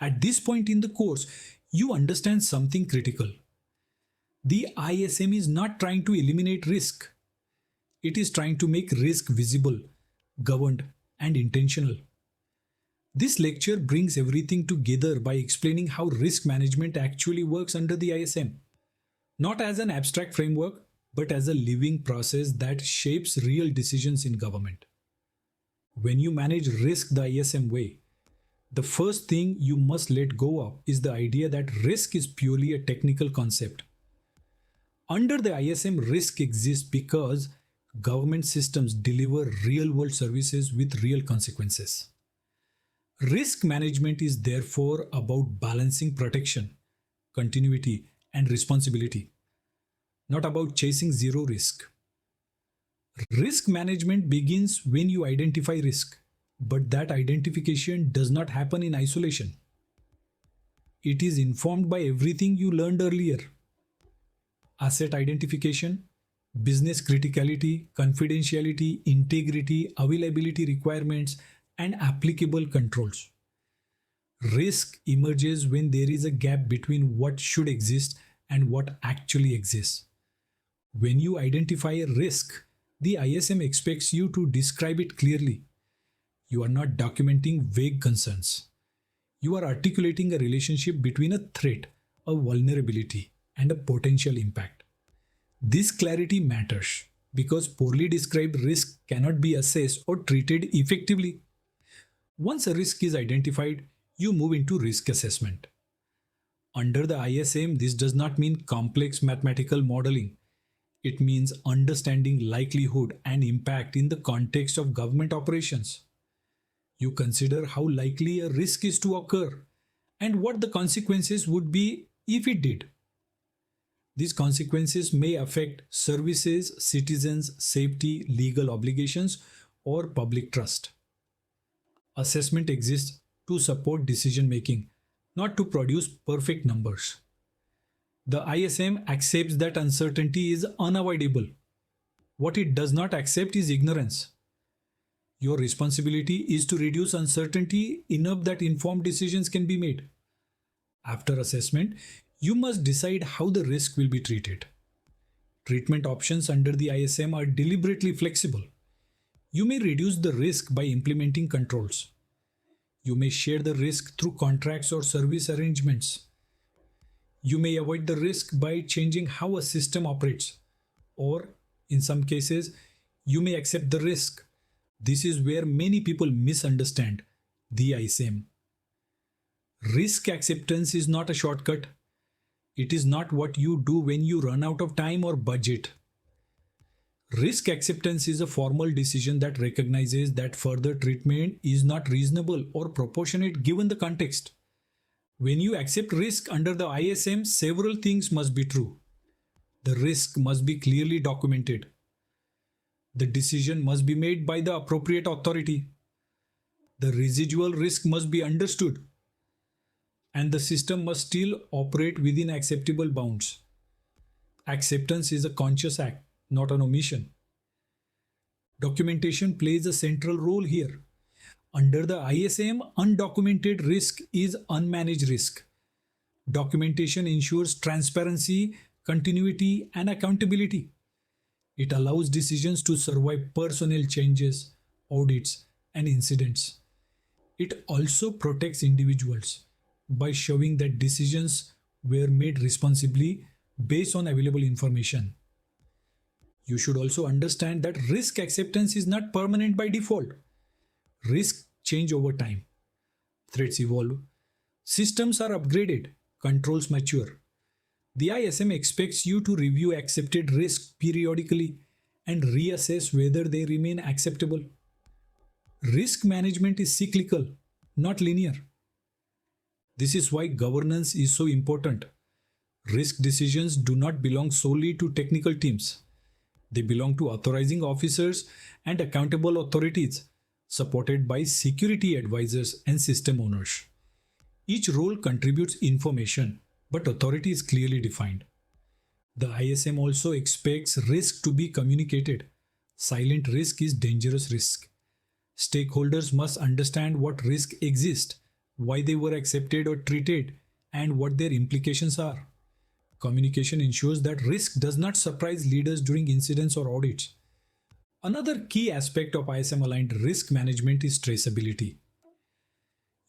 At this point in the course, you understand something critical. The ISM is not trying to eliminate risk. It is trying to make risk visible, governed, and intentional. This lecture brings everything together by explaining how risk management actually works under the ISM, not as an abstract framework, but as a living process that shapes real decisions in government. When you manage risk the ISM way, the first thing you must let go of is the idea that risk is purely a technical concept. Under the ISM, risk exists because government systems deliver real-world services with real consequences. Risk management is therefore about balancing protection, continuity, and responsibility, not about chasing zero risk. Risk management begins when you identify risk, but that identification does not happen in isolation. It is informed by everything you learned earlier: asset identification, business criticality, confidentiality, integrity, availability requirements, and applicable controls. Risk emerges when there is a gap between what should exist and what actually exists. When you identify a risk, the ISM expects you to describe it clearly. You are not documenting vague concerns. You are articulating a relationship between a threat, a vulnerability, and a potential impact. This clarity matters because poorly described risk cannot be assessed or treated effectively. Once a risk is identified, you move into risk assessment. Under the ISM, this does not mean complex mathematical modeling. It means understanding likelihood and impact in the context of government operations. You consider how likely a risk is to occur and what the consequences would be if it did. These consequences may affect services, citizens, safety, legal obligations, or public trust. Assessment exists to support decision making, not to produce perfect numbers. The ISM accepts that uncertainty is unavoidable. What it does not accept is ignorance. Your responsibility is to reduce uncertainty enough that informed decisions can be made. After assessment, you must decide how the risk will be treated. Treatment options under the ISM are deliberately flexible. You may reduce the risk by implementing controls. You may share the risk through contracts or service arrangements. You may avoid the risk by changing how a system operates. Or, in some cases, you may accept the risk. This is where many people misunderstand the ISM. Risk acceptance is not a shortcut. It is not what you do when you run out of time or budget. Risk acceptance is a formal decision that recognizes that further treatment is not reasonable or proportionate given the context. When you accept risk under the ISM, several things must be true. The risk must be clearly documented. The decision must be made by the appropriate authority. The residual risk must be understood. And the system must still operate within acceptable bounds. Acceptance is a conscious act, not an omission. Documentation plays a central role here. Under the ISM, undocumented risk is unmanaged risk. Documentation ensures transparency, continuity, and accountability. It allows decisions to survive personnel changes, audits, and incidents. It also protects individuals by showing that decisions were made responsibly based on available information. You should also understand that risk acceptance is not permanent by default. Risks change over time. Threats evolve. Systems are upgraded. Controls mature. The ISM expects you to review accepted risks periodically and reassess whether they remain acceptable. Risk management is cyclical, not linear. This is why governance is so important. Risk decisions do not belong solely to technical teams. They belong to authorizing officers and accountable authorities, supported by security advisors and system owners. Each role contributes information, but authority is clearly defined. The ISM also expects risk to be communicated. Silent risk is dangerous risk. Stakeholders must understand what risk exists, why they were accepted or treated, and what their implications are. Communication ensures that risk does not surprise leaders during incidents or audits. Another key aspect of ISM aligned risk management is traceability.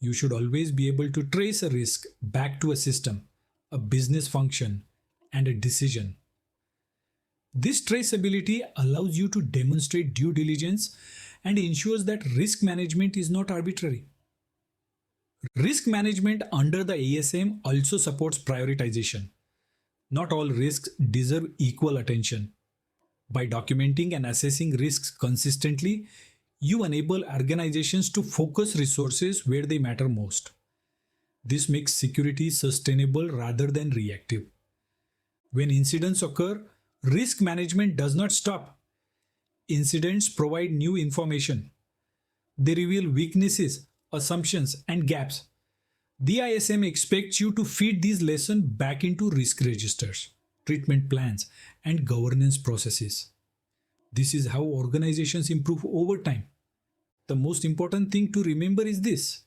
You should always be able to trace a risk back to a system, a business function, and a decision. This traceability allows you to demonstrate due diligence and ensures that risk management is not arbitrary. Risk management under the ISM also supports prioritization. Not all risks deserve equal attention. By documenting and assessing risks consistently, you enable organizations to focus resources where they matter most. This makes security sustainable rather than reactive. When incidents occur, risk management does not stop. Incidents provide new information. They reveal weaknesses, assumptions, and gaps. The ISM expects you to feed these lessons back into risk registers, treatment plans, and governance processes. This is how organizations improve over time. The most important thing to remember is this: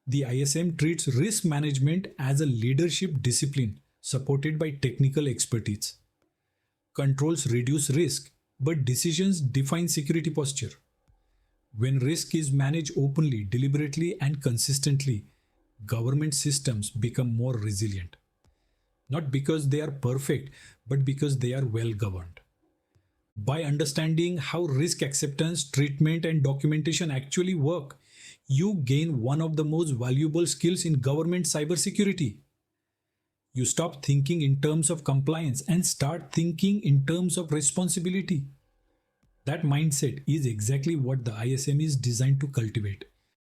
the ISM treats risk management as a leadership discipline supported by technical expertise. Controls reduce risk, but decisions define security posture. When risk is managed openly, deliberately, and consistently, government systems become more resilient. Not because they are perfect, but because they are well governed. By understanding how risk acceptance, treatment, and documentation actually work, you gain one of the most valuable skills in government cybersecurity. You stop thinking in terms of compliance and start thinking in terms of responsibility. That mindset is exactly what the ISM is designed to cultivate.